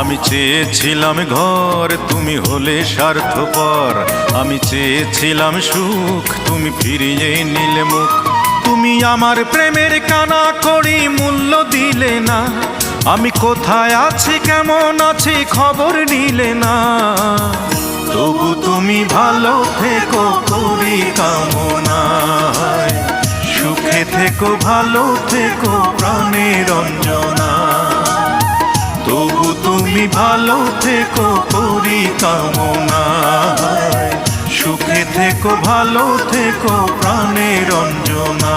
আমি চেয়েছিলাম ঘর, তুমি হলে স্বার্থপর। আমি চেয়েছিলাম সুখ, তুমি ফিরিয়ে নিলে মুখ। তুমি আমার প্রেমের কানা করি মূল্য দিলে না। আমি কোথায় আছি কেমন আছি খবর নিলে না। তবু তুমি ভালো থেকো করি কামনায়। সুখে থেকো ভালো থেকো প্রাণের অঞ্জনা। তবু তুমি ভালো থেকো করি কামনায়। সুখে থেকো ভালো থেকো প্রাণের অঞ্জনা।